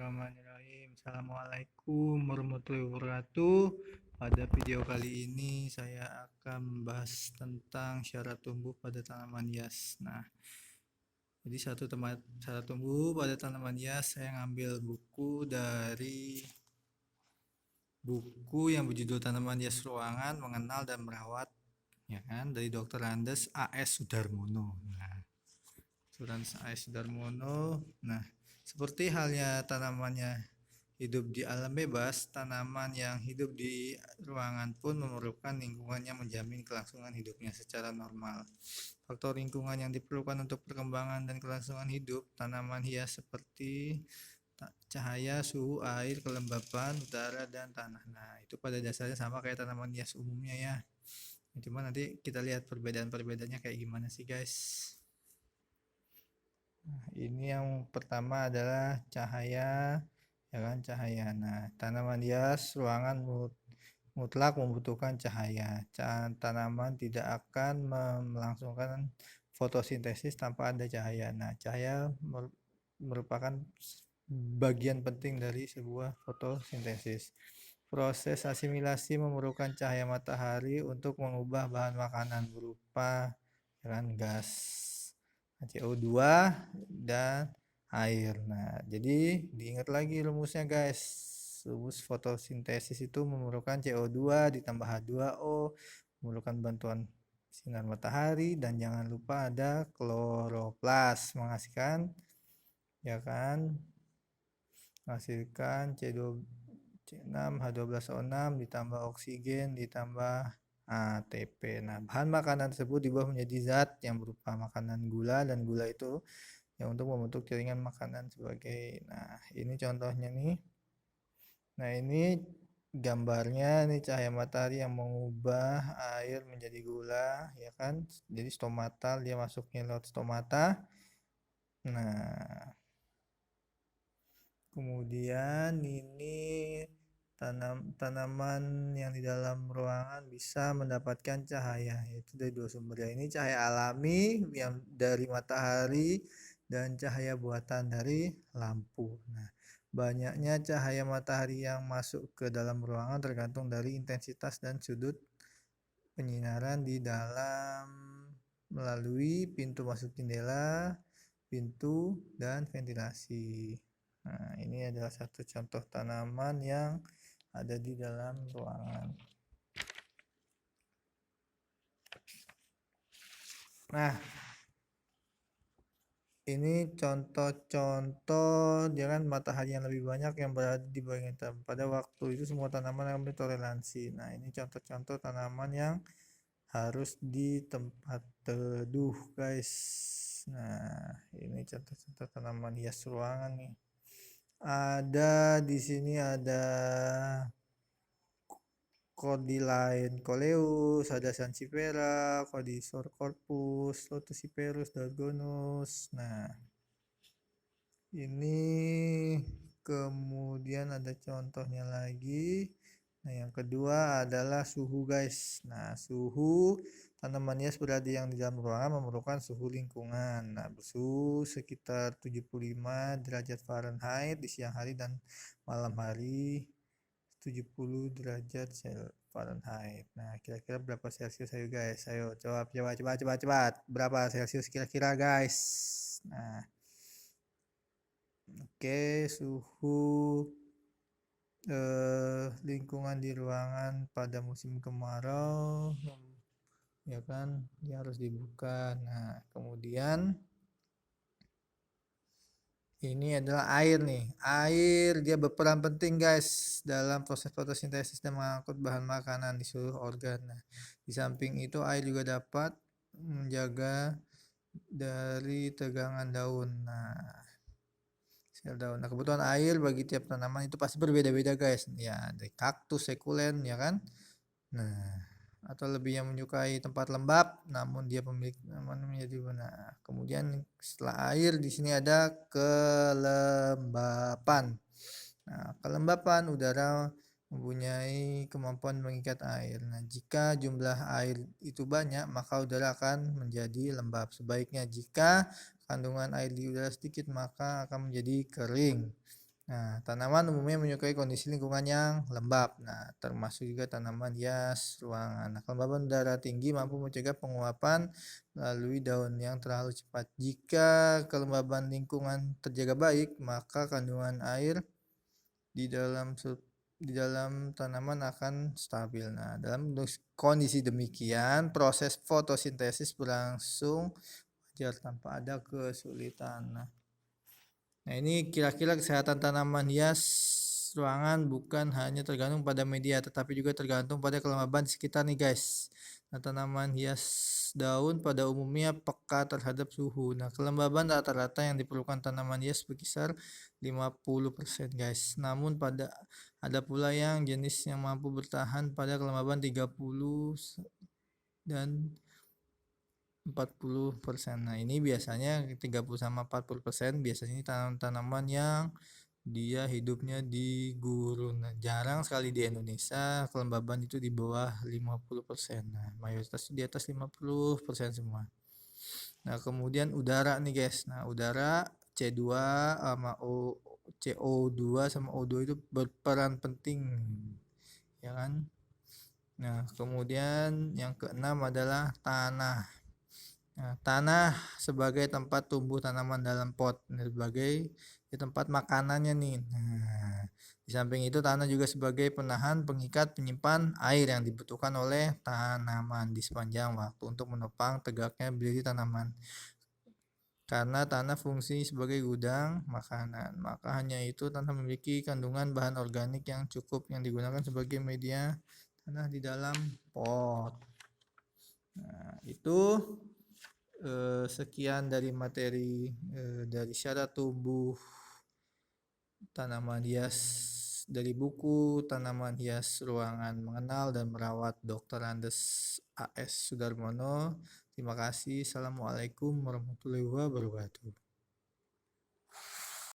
Bismillahirrahmanirrahim. Assalamualaikum warahmatullahi wabarakatuh. Pada video kali ini saya akan membahas tentang syarat tumbuh pada tanaman hias. Nah, jadi syarat tumbuh pada tanaman hias saya ngambil buku yang berjudul Tanaman Hias Ruangan Mengenal dan Merawat, ya kan, dari Dr. Andes A.S. Sudarmono. Nah, seperti halnya tanamannya hidup di alam bebas, tanaman yang hidup di ruangan pun memerlukan lingkungan yang menjamin kelangsungan hidupnya secara normal. Faktor lingkungan yang diperlukan untuk perkembangan dan kelangsungan hidup tanaman hias seperti cahaya, suhu, air, kelembapan, udara, dan tanah. Nah, itu pada dasarnya sama kayak tanaman hias umumnya ya. Cuma nanti kita lihat perbedaan-perbedaannya kayak gimana sih guys. Nah, ini yang pertama adalah cahaya, ya kan, cahaya. Nah, tanaman hias ruangan mutlak membutuhkan cahaya. Tanaman tidak akan melangsungkan fotosintesis tanpa ada cahaya. Nah, cahaya merupakan bagian penting dari sebuah fotosintesis. Proses asimilasi memerlukan cahaya matahari untuk mengubah bahan makanan berupa, ya kan, gas CO2 dan air. Nah, jadi diingat lagi rumusnya guys. Rumus fotosintesis itu memerlukan CO2 ditambah H2O, memerlukan bantuan sinar matahari, dan jangan lupa ada kloroplas menghasilkan, ya kan, menghasilkan C6H12O6 ditambah oksigen ditambah ATP. Nah, bahan makanan tersebut dibuat menjadi zat yang berupa makanan gula, dan gula itu yang untuk membentuk jaringan makanan sebagai, nah ini contohnya nih. Nah, ini gambarnya, ini cahaya matahari yang mengubah air menjadi gula, ya kan, jadi stomatal, dia masuknya lewat stomata. Nah, kemudian ini tanaman yang di dalam ruangan bisa mendapatkan cahaya, yaitu dari dua sumber, ya. Ini cahaya alami yang dari matahari dan cahaya buatan dari lampu. Nah, banyaknya cahaya matahari yang masuk ke dalam ruangan tergantung dari intensitas dan sudut penyinaran di dalam melalui pintu masuk jendela, pintu, dan ventilasi. Nah, ini adalah satu contoh tanaman yang ada di dalam ruangan. Nah, ini contoh-contoh jangan matahari yang lebih banyak yang berada di bagian hitam. Pada waktu itu semua tanaman akan bertoleransi. Nah, ini contoh-contoh tanaman yang harus di tempat teduh, guys. Nah, ini contoh-contoh tanaman hias ruangan nih. Ada di sini ada Cordyline coleus, ada Sansevieria, Cordisor corpus, Lotusiperus, Dalgonus. Nah, ini kemudian ada contohnya lagi. Nah, yang kedua adalah suhu, guys. Nah, suhu tanaman hias berada yang di dalam ruangan memerlukan suhu lingkungan. Nah, bersuhu sekitar 75 derajat Fahrenheit di siang hari dan malam hari 70 derajat Fahrenheit. Nah, kira-kira berapa Celcius, ayo guys? Ayo jawab, cepat. Berapa Celcius kira-kira, guys? Nah, oke, suhu lingkungan di ruangan pada musim kemarau, ya kan, dia harus dibuka. Nah, kemudian ini adalah air nih. Air dia berperan penting guys dalam proses fotosintesis dan mengangkut bahan makanan di seluruh organ. Nah, di samping itu air juga dapat menjaga dari tegangan daun. Nah, sel daun. Nah, kebutuhan air bagi tiap tanaman itu pasti berbeda-beda guys. Ya, dari kaktus, sekulen, ya kan. Nah, atau lebih yang menyukai tempat lembab, namun dia pemilik tanaman menjadi benar. Kemudian setelah air di sini ada kelembapan. Nah, kelembapan udara mempunyai kemampuan mengikat air. Nah, jika jumlah air itu banyak, maka udara akan menjadi lembab. Sebaiknya jika kandungan air di udara sedikit, maka akan menjadi kering. Nah, tanaman umumnya menyukai kondisi lingkungan yang lembab. Nah, termasuk juga tanaman hias ruangan. Nah, kelembaban udara tinggi mampu mencegah penguapan melalui daun yang terlalu cepat. Jika kelembaban lingkungan terjaga baik, maka kandungan air di dalam tanaman akan stabil. Nah, dalam kondisi demikian, proses fotosintesis berlangsung wajar tanpa ada kesulitan. Nah, ini kira-kira kesehatan tanaman hias ruangan bukan hanya tergantung pada media, tetapi juga tergantung pada kelembaban di sekitar nih guys. Nah, tanaman hias daun pada umumnya peka terhadap suhu. Nah, kelembaban rata-rata yang diperlukan tanaman hias berkisar 50% guys. Namun ada pula yang jenis yang mampu bertahan pada kelembaban 30 dan 40%. Nah, ini biasanya 30 sama 40% biasanya ini tanaman yang dia hidupnya di gurun. Nah, jarang sekali di Indonesia kelembaban itu di bawah 50%. Nah, mayoritas di atas 50% semua. Nah, kemudian udara nih guys. Nah, udara C2 sama CO2 sama O2 itu berperan penting, ya kan? Nah, kemudian yang keenam adalah tanah. Nah, tanah sebagai tempat tumbuh tanaman dalam pot, sebagai tempat makanannya nih. Nah, di samping itu tanah juga sebagai penahan, pengikat, penyimpan air yang dibutuhkan oleh tanaman di sepanjang waktu untuk menopang tegaknya berdiri tanaman. Karena tanah fungsi sebagai gudang makanan, maka hanya itu tanah memiliki kandungan bahan organik yang cukup yang digunakan sebagai media tanah di dalam pot. Nah, itu sekian dari materi dari syarat tubuh tanaman hias dari buku Tanaman Hias Ruangan Mengenal dan Merawat Dr. Andes A.S. Sudarmono. Terima kasih. Assalamualaikum warahmatullahi wabarakatuh.